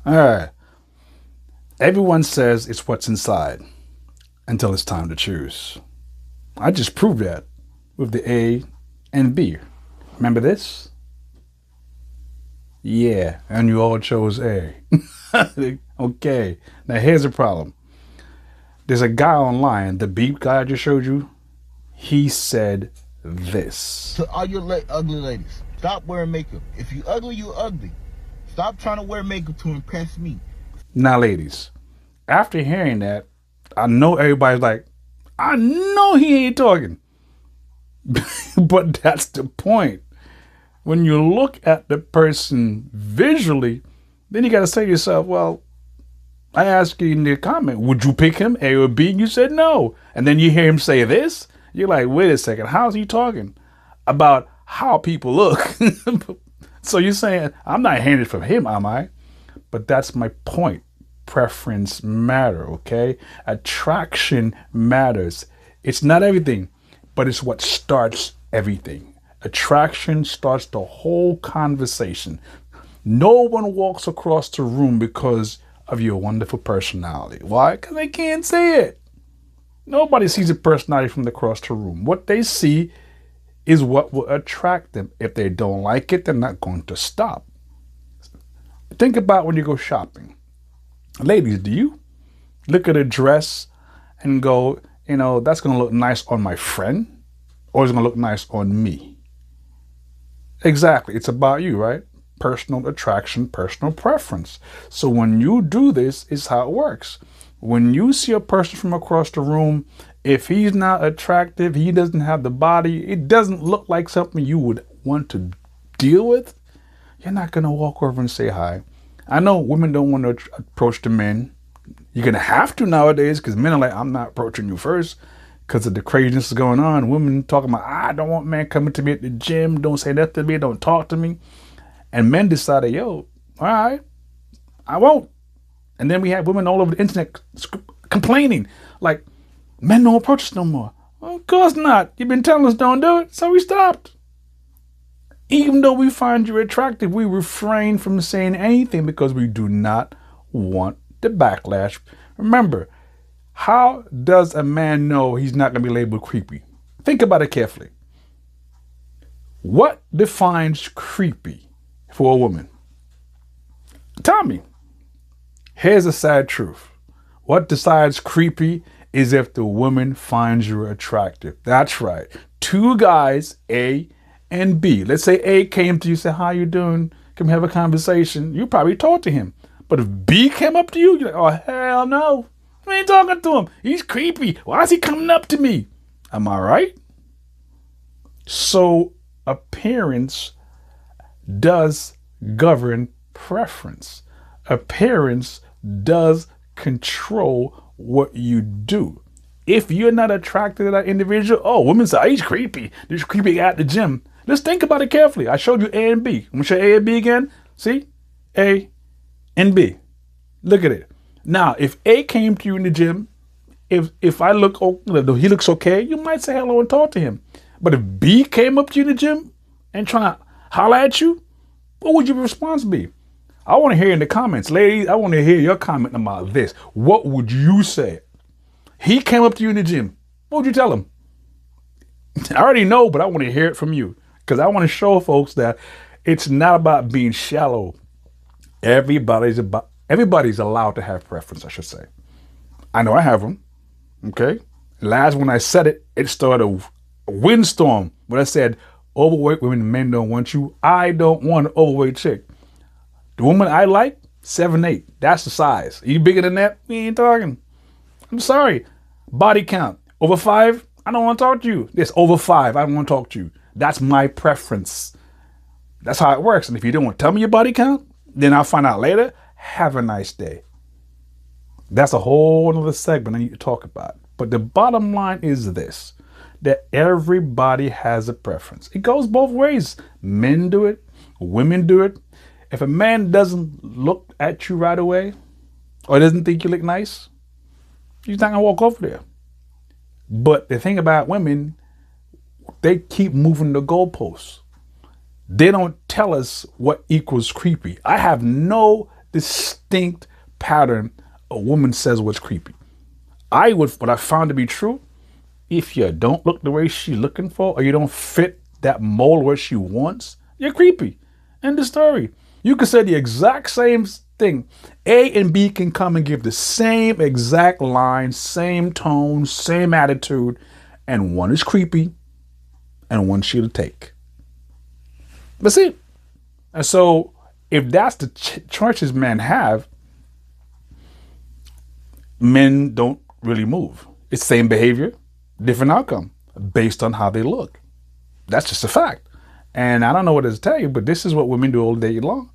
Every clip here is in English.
All right. Everyone says it's what's inside until it's time to choose. I just proved that with the A and B. Remember this? Yeah, and you all chose A. Okay, now here's the problem. There's a guy online, the beep guy I just showed you. He said this. To all your ugly ladies, stop wearing makeup. If you ugly, you ugly. Stop trying to wear makeup to impress me. Now, ladies, after hearing that, I know everybody's like, I know he ain't talking. But that's the point. When you look at the person visually, then you got to say to yourself, well, I asked you in the comment, would you pick him, A or B? And you said no. And then you hear him say this. You're like, wait a second, how's he talking about how people look? So you're saying, I'm not hearing it from him, am I? But that's my point. Preference matter, okay? Attraction matters. It's not everything, but it's what starts everything. Attraction starts the whole conversation. No one walks across the room because of your wonderful personality. Why? Because they can't see it. Nobody sees a personality from across the room. What they see is what will attract them. If they don't like it, they're not going to stop. Think about when you go shopping. Ladies, do you look at a dress and go, that's going to look nice on my friend, or is it going to look nice on me? Exactly. It's about you, right? Personal attraction, personal preference. So when you do this, is how it works. When you see a person from across the room, if he's not attractive, he doesn't have the body, it doesn't look like something you would want to deal with, you're not going to walk over and say hi. I know women don't want to approach the men. You're going to have to nowadays because men are like, I'm not approaching you first because of the craziness going on. Women talking about, I don't want men coming to me at the gym. Don't say that to me. Don't talk to me. And men decided, yo, all right, I won't. And then we have women all over the internet complaining like, men don't approach us no more. Well, of course not. You've been telling us don't do it, so we stopped. Even though we find you attractive, we refrain from saying anything because we do not want the backlash. Remember, how does a man know he's not going to be labeled creepy? Think about it carefully. What defines creepy for a woman? Tell me. Here's the sad truth. What decides creepy is if the woman finds you attractive. That's right. Two guys, A and B. Let's say A came to you and said, how you doing? Can we have a conversation? You probably talk to him. But if B came up to you, you're like, oh, hell no. I ain't talking to him. He's creepy. Why is he coming up to me? Am I right? So appearance does govern preference. Appearance does control what you do. If you're not attracted to that individual, oh, women say, oh, he's creepy. This creepy guy at the gym. Let's think about it carefully. I showed you A and B. I'm going to show A and B again. See? A and B. Look at it. Now, if A came to you in the gym, if I look, he looks okay, you might say hello and talk to him. But if B came up to you in the gym and trying to holler at you, what would your response be? I want to hear in the comments. Ladies, I want to hear your comment about this. What would you say? He came up to you in the gym. What would you tell him? I already know, but I want to hear it from you because I want to show folks that it's not about being shallow. Everybody's allowed to have preference, I should say. I know I have them. Okay. Last when I said it, it started a windstorm when I said overweight women, men don't want you. I don't want an overweight chick. The woman I like, 7'8". That's the size. Are you bigger than that? We ain't talking. I'm sorry. Body count. Over 5, I don't want to talk to you. This over 5, I don't want to talk to you. That's my preference. That's how it works. And if you don't want to tell me your body count, then I'll find out later. Have a nice day. That's a whole other segment I need to talk about. But the bottom line is this, that everybody has a preference. It goes both ways. Men do it. Women do it. If a man doesn't look at you right away or doesn't think you look nice, he's not going to walk over there. But the thing about women, they keep moving the goalposts. They don't tell us what equals creepy. I have no distinct pattern a woman says what's creepy. What I found to be true, if you don't look the way she's looking for, or you don't fit that mold where she wants, you're creepy. End of story. You can say the exact same thing. A and B can come and give the same exact line, same tone, same attitude, and one is creepy and one she'll take. That's it. And so if that's the choices men have, men don't really move. It's same behavior, different outcome based on how they look. That's just a fact. And I don't know what to tell you, but this is what women do all day long.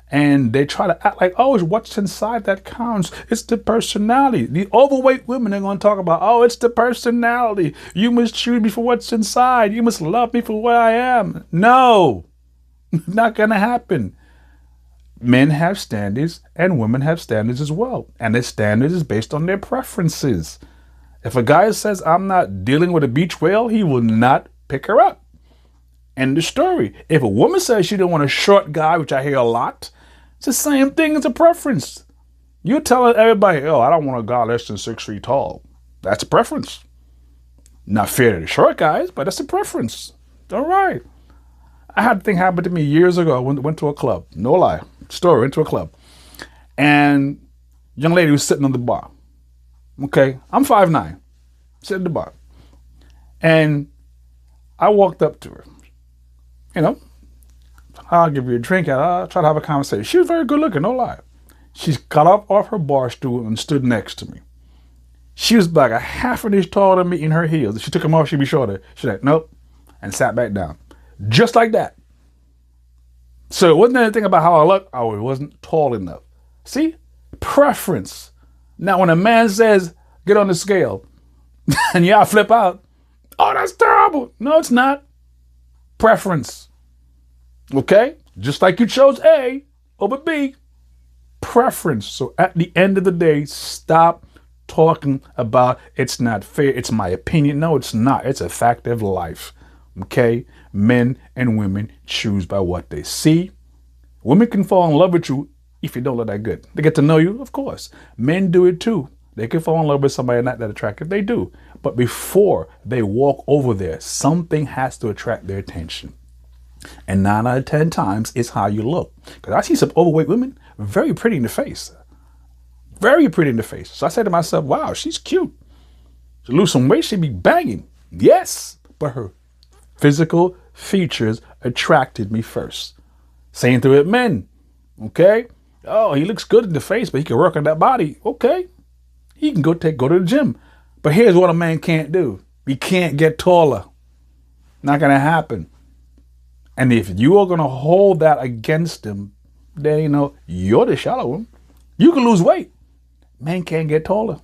And they try to act like, oh, it's what's inside that counts. It's the personality. The overweight women are going to talk about, oh, it's the personality. You must choose me for what's inside. You must love me for what I am. No, not going to happen. Men have standards and women have standards as well. And their standards is based on their preferences. If a guy says, I'm not dealing with a beach whale, he will not pick her up. End of story. If a woman says she don't want a short guy, which I hear a lot, it's the same thing as a preference. You're telling everybody, oh, I don't want a guy less than 6 feet tall. That's a preference. Not fair to the short guys, but that's a preference. All right. I had a thing happen to me years ago. I went to a club. No lie. Story. Went to a club. And young lady was sitting on the bar. Okay. I'm 5'9". Sitting at the bar. And I walked up to her. You know, I'll give you a drink. I'll try to have a conversation. She was very good looking, no lie. She got up off her bar stool and stood next to me. She was like a half an inch taller than me in her heels. If she took them off, she'd be shorter. She's like, nope, and sat back down. Just like that. So it wasn't anything about how I looked. I wasn't tall enough. See? Preference. Now, when a man says, get on the scale, and y'all flip out, oh, that's terrible. No, it's not. Preference. Okay? Just like you chose A over B. Preference. So at the end of the day, stop talking about it's not fair. It's my opinion. No, it's not. It's a fact of life. Okay? Men and women choose by what they see. Women can fall in love with you if you don't look that good. They get to know you, of course. Men do it too. They can fall in love with somebody not that attractive. They do. But before they walk over there, something has to attract their attention. And 9 out of 10 times, it's how you look. Because I see some overweight women, very pretty in the face. Very pretty in the face. So I said to myself, wow, she's cute. To lose some weight, she'd be banging. Yes. But her physical features attracted me first. Same thing with men. Okay? Oh, he looks good in the face, but he can work on that body. Okay. He can go to the gym. But here's what a man can't do. He can't get taller. Not going to happen. And if you are going to hold that against him, then, you're the shallow one. You can lose weight. Man can't get taller.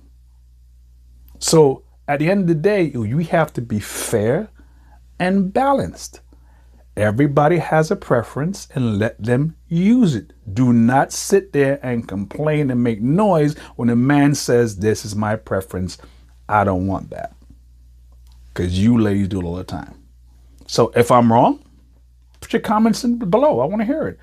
So at the end of the day, you have to be fair and balanced. Everybody has a preference and let them use it. Do not sit there and complain and make noise when a man says, this is my preference. I don't want that. Because you ladies do it all the time. So if I'm wrong, put your comments in below. I want to hear it.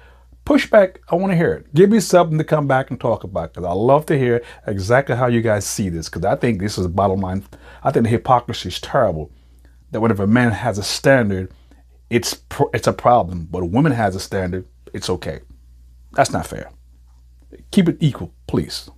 Pushback, I want to hear it. Give me something to come back and talk about, because I love to hear exactly how you guys see this, because I think this is the bottom line. I think the hypocrisy is terrible. That whenever a man has a standard, it's a problem. But a woman has a standard, it's okay. That's not fair. Keep it equal, please.